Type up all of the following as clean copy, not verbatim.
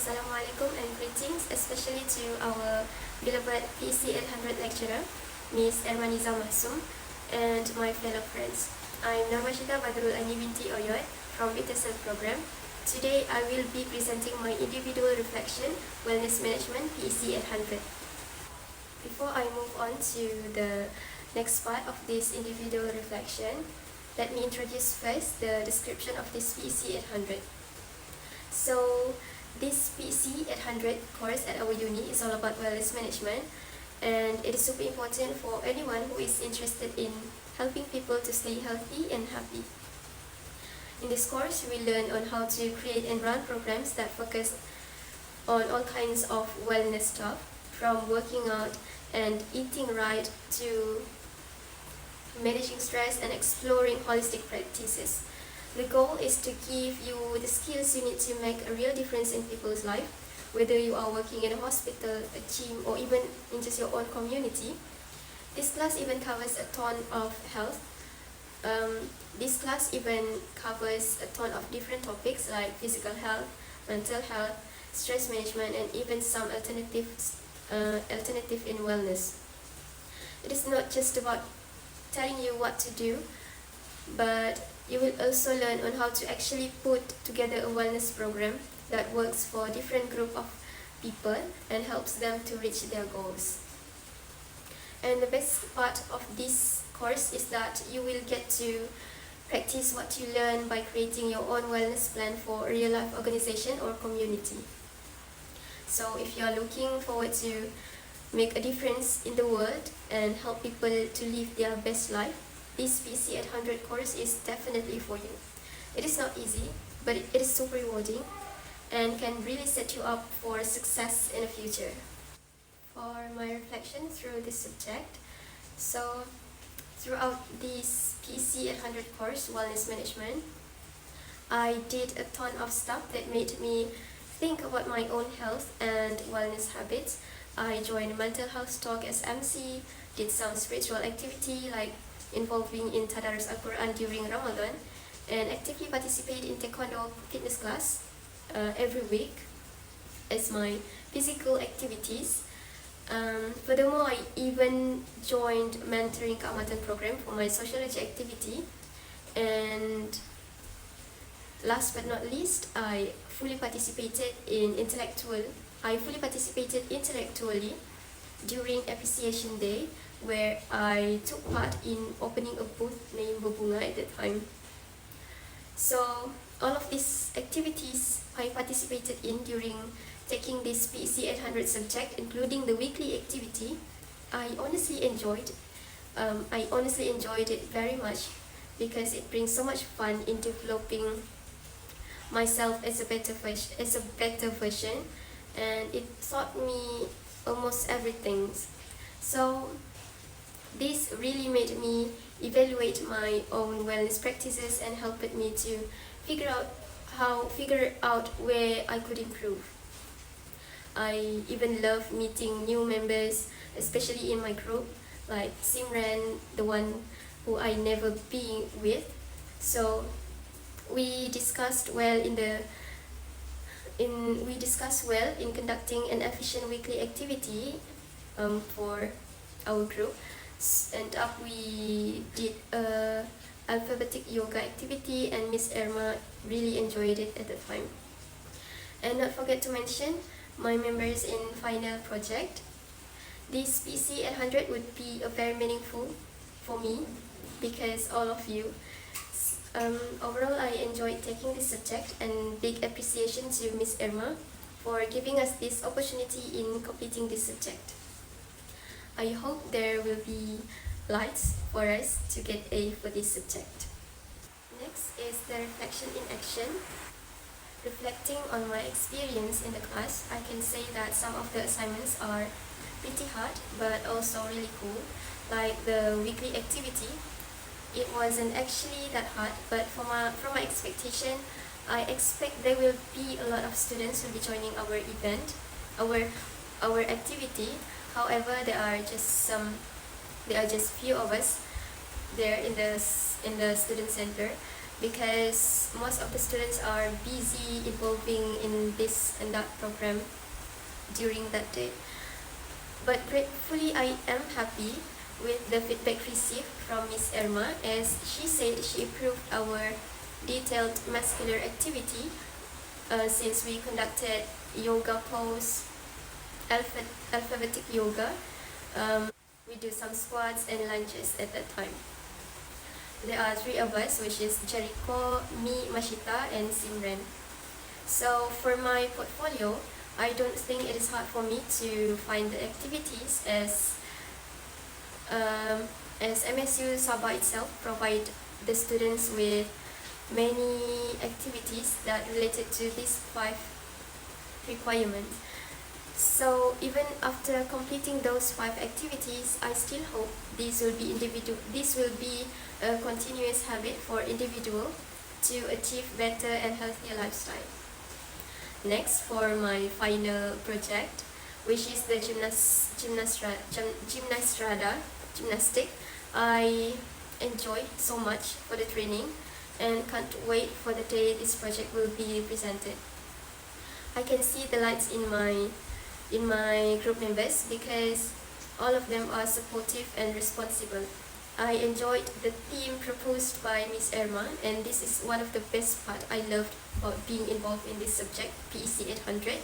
Assalamualaikum and greetings, especially to our beloved PEC800 lecturer, Miss Ermaniza Masum, and my fellow friends. I'm Masyitah Badrulaini Binti Oyot from PEC800 program. Today I will be presenting my individual reflection, Wellness Management PEC800. Before I move on to the next part of this individual reflection, let me introduce first the description of this PEC800. So, this PEC800 course at our uni is all about wellness management, and it is super important for anyone who is interested in helping people to stay healthy and happy. In this course, we learn on how to create and run programs that focus on all kinds of wellness stuff, from working out and eating right to managing stress and exploring holistic practices. The goal is to give you the skills you need to make a real difference in people's life, whether you are working in a hospital, a gym, or even in just your own community. This class even covers a ton of health. This class even covers a ton of different topics like physical health, mental health, stress management, and even some alternative in wellness. It is not just about telling you what to do, but you will also learn on how to actually put together a wellness program that works for a different group of people and helps them to reach their goals. And the best part of this course is that you will get to practice what you learn by creating your own wellness plan for a real-life organization or community. So if you are looking forward to make a difference in the world and help people to live their best life, this PEC800 course is definitely for you. It is not easy, but it is super rewarding and can really set you up for success in the future. For my reflection through this subject, so throughout this PEC800 course, Wellness Management, I did a ton of stuff that made me think about my own health and wellness habits. I joined mental health talk as MC, did some spiritual activity like involving in Tadarus Al-Quran during Ramadan, and actively participate in Taekwondo fitness class every week as my physical activities. Furthermore, I even joined mentoring Keamatan program for my sociology activity, and last but not least, I fully participated intellectually during Appreciation Day, where I took part in opening a booth named Berbunga at that time. So all of these activities I participated in during taking this PEC800 subject, including the weekly activity, I honestly enjoyed it very much because it brings so much fun in developing myself as a better version, and it taught me almost everything. So this really made me evaluate my own wellness practices and helped me to figure out where I could improve. I even love meeting new members, especially in my group, like Simran, the one who I never been with. So we discussed well in conducting an efficient weekly activity for our group. And we did a alphabetic yoga activity, and Miss Irma really enjoyed it at the time. And not forget to mention my members in final project. This PEC800 would be a very meaningful for me because all of you. Overall, I enjoyed taking this subject, and big appreciation to Miss Irma for giving us this opportunity in completing this subject. I hope there will be lights for us to get A for this subject. Next is the reflection in action. Reflecting on my experience in the class, I can say that some of the assignments are pretty hard but also really cool, like the weekly activity. It wasn't actually that hard, but from my expectation, I expect there will be a lot of students who will be joining our event, our activity. However, there are just few of us there in the student center, because most of the students are busy involving in this and that program during that day. But gratefully, I am happy with the feedback received from Miss Irma, as she said she improved our detailed muscular activity since we conducted yoga pose, alphabetic yoga. We do some squats and lunges at that time. There are 3 of us, which is Jericho, me, Masyitah, and Simran. So for my portfolio, I don't think it is hard for me to find the activities, as MSU Sabah itself provide the students with many activities that related to these 5 requirements. So even after completing those 5 activities, I still hope this will be a continuous habit for individual to achieve better and healthier lifestyle. Next, for my final project, which is the gymnastic, I enjoyed so much for the training and can't wait for the day this project will be presented. I can see the lights in my group members because all of them are supportive and responsible. I enjoyed the theme proposed by Miss Irma, and this is one of the best part I loved about being involved in this subject, PEC800.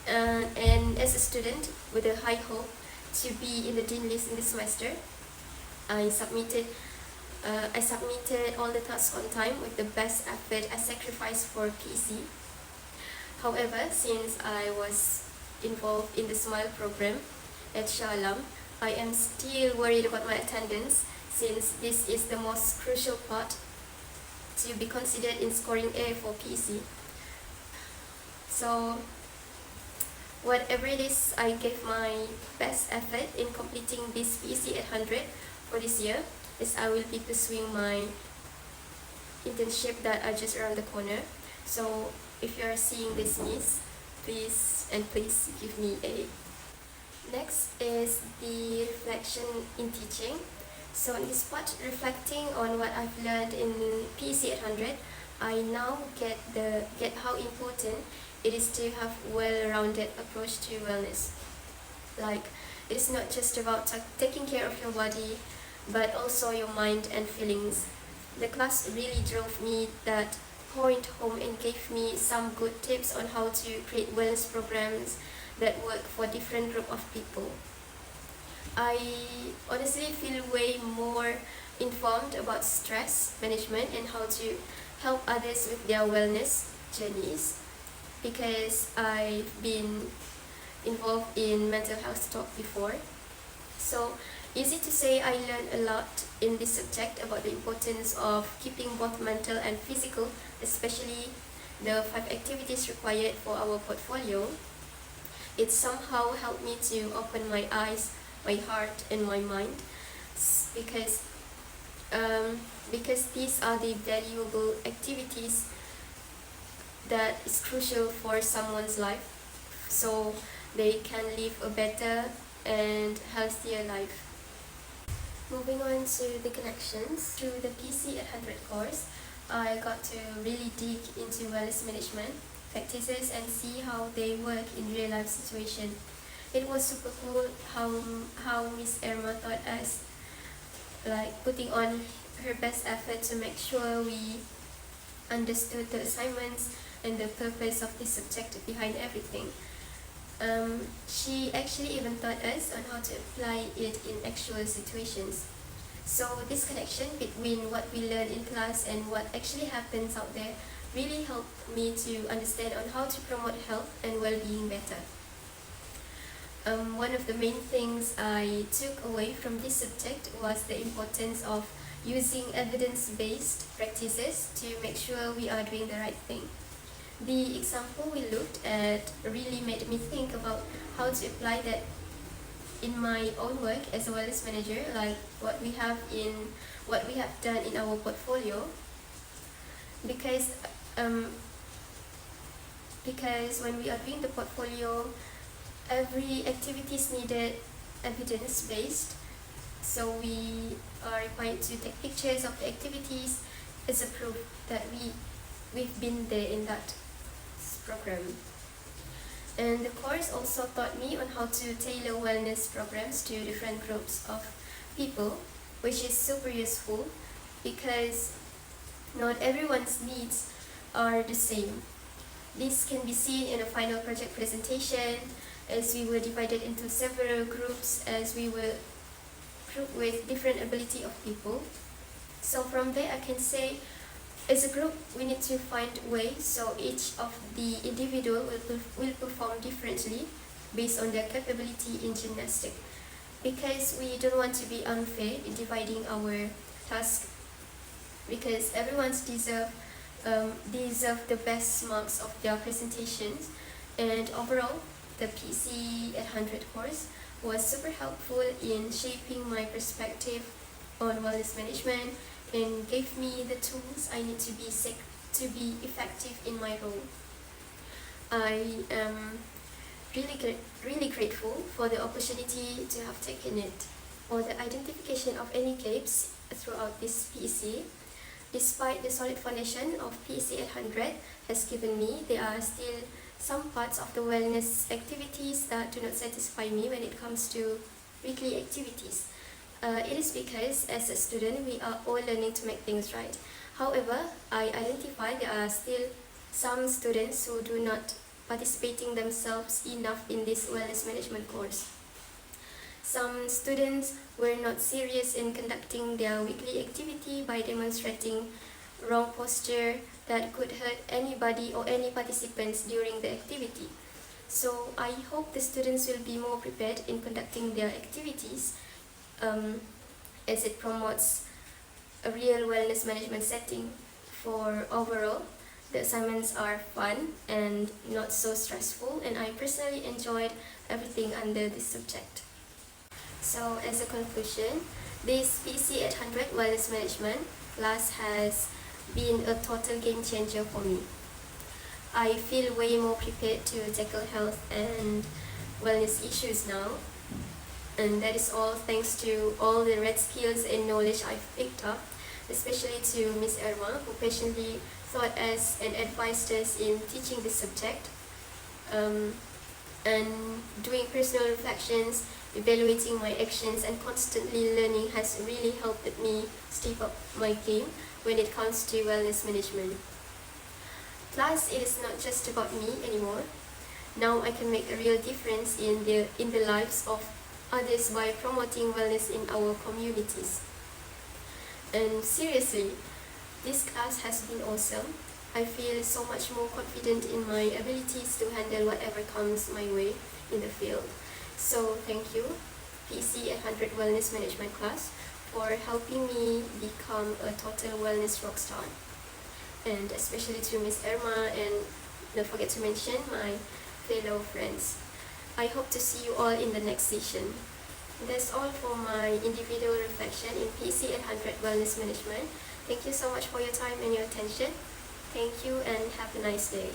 And as a student with a high hope to be in the dean list in this semester, I submitted all the tasks on time with the best effort I sacrificed for PEC. However, since I was involved in the SMILE program at Shah Alam, I am still worried about my attendance, since this is the most crucial part to be considered in scoring A for PEC. So whatever it is, I gave my best effort in completing this PEC800 for this year, as I will be pursuing my internship that are just around the corner. So if you are seeing this, miss, please give me A. Next is the reflection in teaching. So in this part, reflecting on what I've learned in PEC800, I now get how important it is to have well-rounded approach to wellness. Like, it is not just about taking care of your body, but also your mind and feelings. The class really drove me that point home and gave me some good tips on how to create wellness programs that work for different group of people. I honestly feel way more informed about stress management and how to help others with their wellness journeys, because I've been involved in mental health talk before. So easy to say, I learned a lot in this subject about the importance of keeping both mental and physical, especially the 5 activities required for our portfolio. It somehow helped me to open my eyes, my heart, and my mind, because these are the valuable activities that is crucial for someone's life, so they can live a better and healthier life. Moving on to the connections, through the PEC800 course, I got to really dig into wellness management practices and see how they work in real life situation. It was super cool how Miss Irma taught us, like putting on her best effort to make sure we understood the assignments and the purpose of this subject behind everything. She actually even taught us on how to apply it in actual situations. So this connection between what we learn in class and what actually happens out there really helped me to understand on how to promote health and well-being better. One of the main things I took away from this subject was the importance of using evidence-based practices to make sure we are doing the right thing. The example we looked at really made me think about how to apply that in my own work as a wellness manager, like what we have done in our portfolio. Because when we are doing the portfolio, every activity is needed evidence-based. So we are required to take pictures of the activities is a proof that we've been there in that program. And the course also taught me on how to tailor wellness programs to different groups of people, which is super useful because not everyone's needs are the same. This can be seen in a final project presentation, as we were divided into several groups as we were grouped with different ability of people. So from there I can say, as a group we need to find ways so each of the individual will perform differently based on their capability in gymnastics, because we don't want to be unfair in dividing our task, because everyone's deserve the best marks of their presentations. And overall, the PEC800 course was super helpful in shaping my perspective on wellness management and gave me the tools I need to be effective in my role. I am really grateful for the opportunity to have taken it. For the identification of any gaps throughout this PEC, despite the solid foundation of PEC800 has given me, there are still some parts of the wellness activities that do not satisfy me when it comes to weekly activities. It is because as a student we are all learning to make things right. However, I identify there are still some students who do not participating themselves enough in this wellness management course. Some students were not serious in conducting their weekly activity by demonstrating wrong posture that could hurt anybody or any participants during the activity. So I hope the students will be more prepared in conducting their activities, as it promotes a real wellness management setting. For overall, the assignments are fun and not so stressful, and I personally enjoyed everything under this subject. So as a conclusion, this PEC800 wellness management class has been a total game changer for me. I feel way more prepared to tackle health and wellness issues now, and that is all thanks to all the red skills and knowledge I've picked up, especially to Miss Irma, who patiently taught us and advised us in teaching this subject. And doing personal reflections, evaluating my actions, and constantly learning has really helped me step up my game when it comes to wellness management. Plus, it is not just about me anymore. Now I can make a real difference in the lives of others by promoting wellness in our communities. And seriously, this class has been awesome. I feel so much more confident in my abilities to handle whatever comes my way in the field. So thank you, PEC800 Wellness Management class, for helping me become a total wellness rockstar. And especially to Miss Irma, and don't forget to mention my fellow friends. I hope to see you all in the next session. That's all for my individual reflection in PEC800 Wellness Management. Thank you so much for your time and your attention. Thank you and have a nice day.